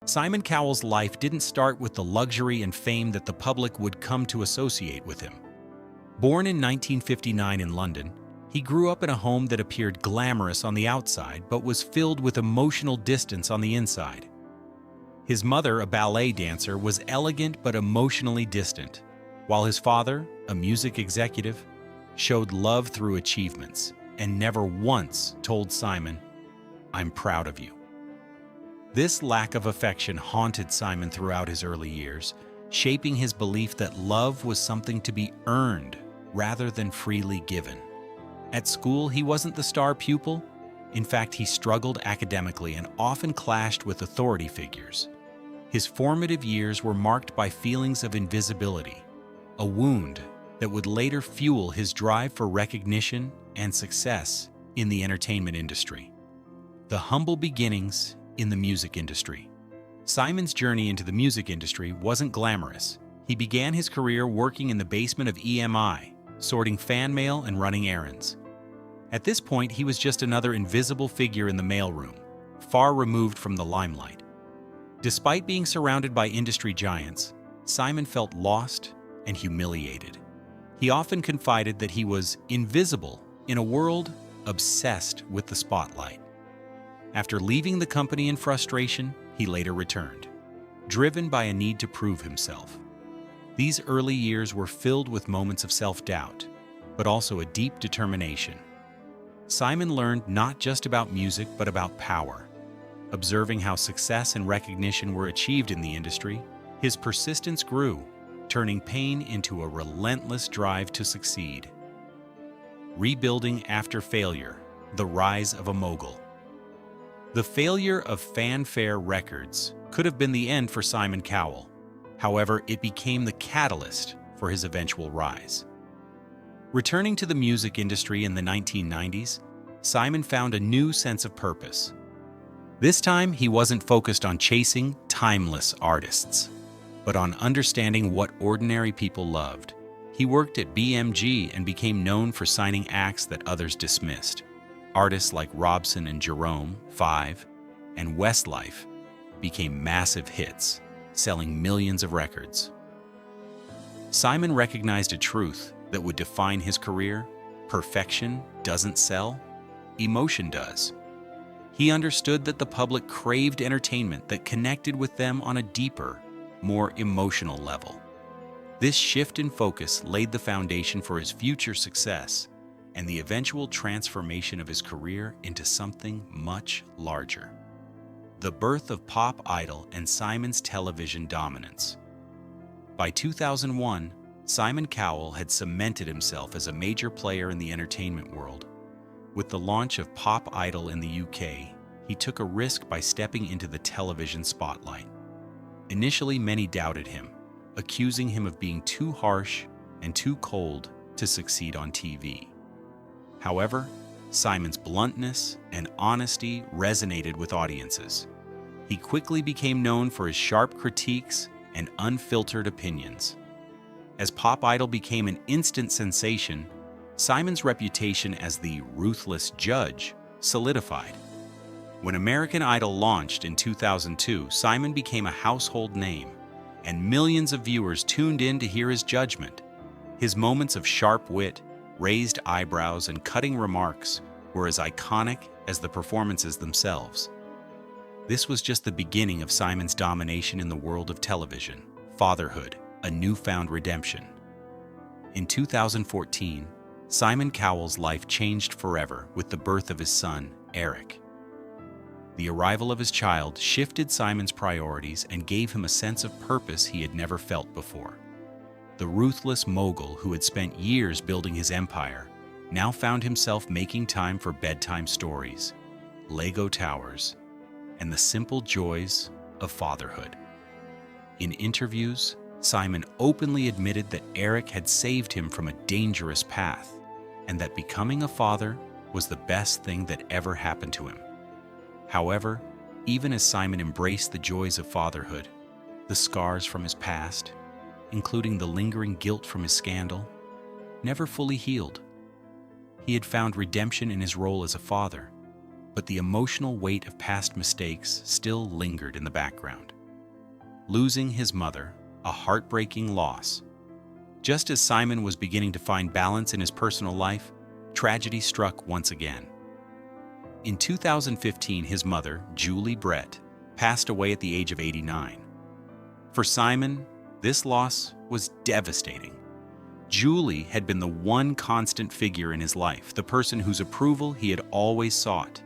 Simon Cowell's life didn't start with the luxury and fame that the public would come to associate with him. Born in 1959 in London, he grew up in a home that appeared glamorous on the outside but was filled with emotional distance on the inside. His mother, a ballet dancer, was elegant but emotionally distant, while his father, a music executive, showed love through achievements and never once told Simon, "I'm proud of you." This lack of affection haunted Simon throughout his early years, shaping his belief that love was something to be earned rather than freely given. At school, he wasn't the star pupil. In fact, he struggled academically and often clashed with authority figures. His formative years were marked by feelings of invisibility, a wound that would later fuel his drive for recognition and success in the entertainment industry. The humble beginnings in the music industry. Simon's journey into the music industry wasn't glamorous. He began his career working in the basement of EMI, sorting fan mail and running errands. At this point, he was just another invisible figure in the mailroom, far removed from the limelight. Despite being surrounded by industry giants, Simon felt lost and humiliated. He often confided that he was invisible in a world obsessed with the spotlight. After leaving the company in frustration, he later returned, driven by a need to prove himself. These early years were filled with moments of self-doubt, but also a deep determination. Simon learned not just about music, but about power. Observing how success and recognition were achieved in the industry, his persistence grew, turning pain into a relentless drive to succeed. Rebuilding after failure, the rise of a mogul. The failure of Fanfare Records could have been the end for Simon Cowell. However, it became the catalyst for his eventual rise. Returning to the music industry in the 1990s, Simon found a new sense of purpose. This time, he wasn't focused on chasing timeless artists, but on understanding what ordinary people loved. He worked at BMG and became known for signing acts that others dismissed. Artists like Robson and Jerome, 5, and Westlife became massive hits, selling millions of records. Simon recognized a truth that would define his career: perfection doesn't sell, emotion does. He understood that the public craved entertainment that connected with them on a deeper, more emotional level. This shift in focus laid the foundation for his future success and the eventual transformation of his career into something much larger. The birth of Pop Idol and Simon's television dominance. By 2001, Simon Cowell had cemented himself as a major player in the entertainment world. With the launch of Pop Idol in the UK, he took a risk by stepping into the television spotlight. Initially, many doubted him, accusing him of being too harsh and too cold to succeed on TV. However, Simon's bluntness and honesty resonated with audiences. He quickly became known for his sharp critiques and unfiltered opinions. As Pop Idol became an instant sensation, Simon's reputation as the ruthless judge solidified. When American Idol launched in 2002, Simon became a household name, and millions of viewers tuned in to hear his judgment. His moments of sharp wit, raised eyebrows, and cutting remarks were as iconic as the performances themselves. This was just the beginning of Simon's domination in the world of television. Fatherhood, a newfound redemption. In 2014, Simon Cowell's life changed forever with the birth of his son, Eric. The arrival of his child shifted Simon's priorities and gave him a sense of purpose he had never felt before. The ruthless mogul who had spent years building his empire now found himself making time for bedtime stories, Lego towers, and the simple joys of fatherhood. In interviews, Simon openly admitted that Eric had saved him from a dangerous path, and that becoming a father was the best thing that ever happened to him. However, even as Simon embraced the joys of fatherhood, the scars from his past, including the lingering guilt from his scandal, never fully healed. He had found redemption in his role as a father, but the emotional weight of past mistakes still lingered in the background. Losing his mother, a heartbreaking loss. Just as Simon was beginning to find balance in his personal life, tragedy struck once again. In 2015, his mother, Julie Brett, passed away at the age of 89. For Simon, this loss was devastating. Julie had been the one constant figure in his life, the person whose approval he had always sought.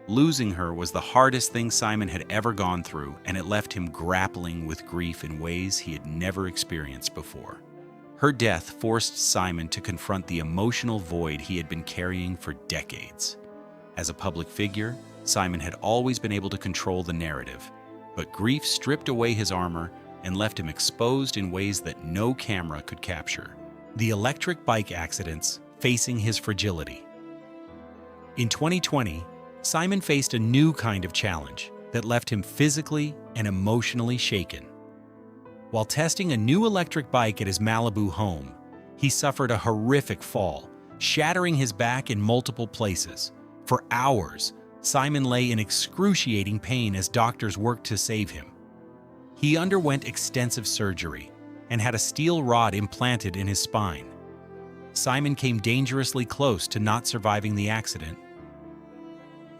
Losing her was the hardest thing Simon had ever gone through, and it left him grappling with grief in ways he had never experienced before. Her death forced Simon to confront the emotional void he had been carrying for decades. As a public figure, Simon had always been able to control the narrative, but grief stripped away his armor and left him exposed in ways that no camera could capture. The electric bike accidents facing his fragility. In 2020, Simon faced a new kind of challenge that left him physically and emotionally shaken. While testing a new electric bike at his Malibu home, he suffered a horrific fall, shattering his back in multiple places. For hours, Simon lay in excruciating pain as doctors worked to save him. He underwent extensive surgery and had a steel rod implanted in his spine. Simon came dangerously close to not surviving the accident,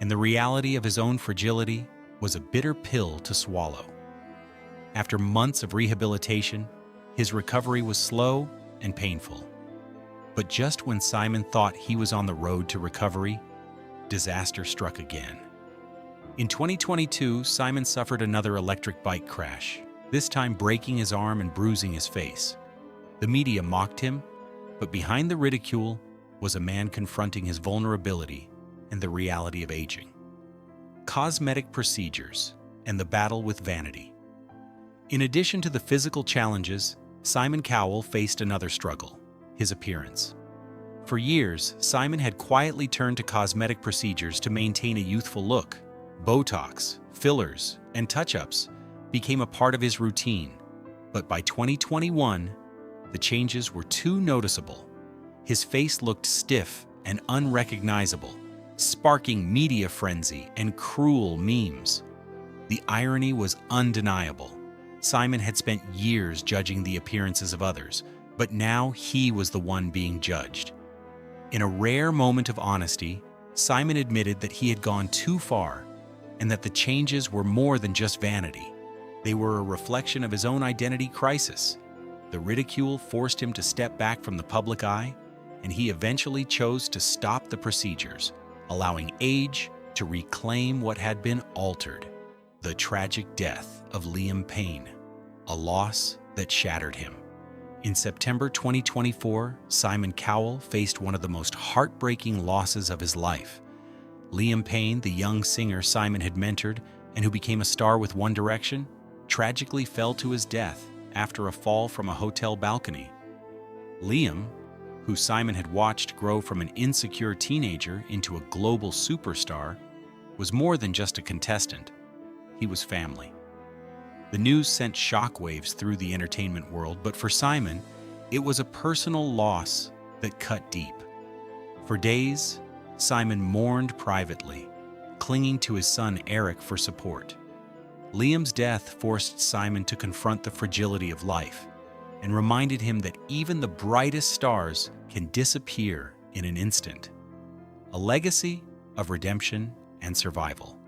and the reality of his own fragility was a bitter pill to swallow. After months of rehabilitation, his recovery was slow and painful. But just when Simon thought he was on the road to recovery, disaster struck again. In 2022, Simon suffered another electric bike crash, this time breaking his arm and bruising his face. The media mocked him, but behind the ridicule was a man confronting his vulnerability and the reality of aging. Cosmetic procedures and the battle with vanity. In addition to the physical challenges, Simon Cowell faced another struggle: his appearance. For years, Simon had quietly turned to cosmetic procedures to maintain a youthful look. Botox, fillers, and touch-ups became a part of his routine. But by 2021, the changes were too noticeable. His face looked stiff and unrecognizable, sparking media frenzy and cruel memes. The irony was undeniable. Simon had spent years judging the appearances of others, but now he was the one being judged. In a rare moment of honesty, Simon admitted that he had gone too far and that the changes were more than just vanity. They were a reflection of his own identity crisis. The ridicule forced him to step back from the public eye, and he eventually chose to stop the procedures, allowing age to reclaim what had been altered. The tragic death of Liam Payne, a loss that shattered him. In September 2024, Simon Cowell faced one of the most heartbreaking losses of his life. Liam Payne, the young singer Simon had mentored and who became a star with One Direction, tragically fell to his death after a fall from a hotel balcony. Liam, who Simon had watched grow from an insecure teenager into a global superstar, was more than just a contestant. He was family. The news sent shockwaves through the entertainment world, but for Simon, it was a personal loss that cut deep. For days, Simon mourned privately, clinging to his son Eric for support. Liam's death forced Simon to confront the fragility of life and reminded him that even the brightest stars can disappear in an instant. A legacy of redemption and survival.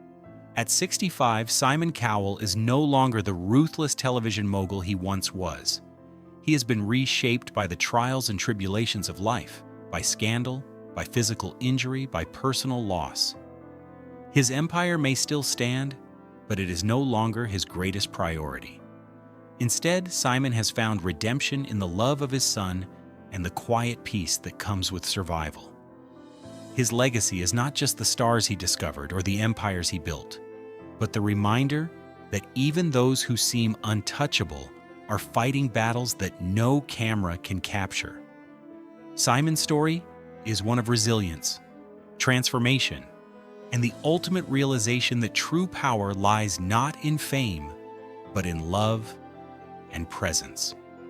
At 65, Simon Cowell is no longer the ruthless television mogul he once was. He has been reshaped by the trials and tribulations of life, by scandal, by physical injury, by personal loss. His empire may still stand, but it is no longer his greatest priority. Instead, Simon has found redemption in the love of his son and the quiet peace that comes with survival. His legacy is not just the stars he discovered or the empires he built, but the reminder that even those who seem untouchable are fighting battles that no camera can capture. Simon's story is one of resilience, transformation, and the ultimate realization that true power lies not in fame, but in love and presence.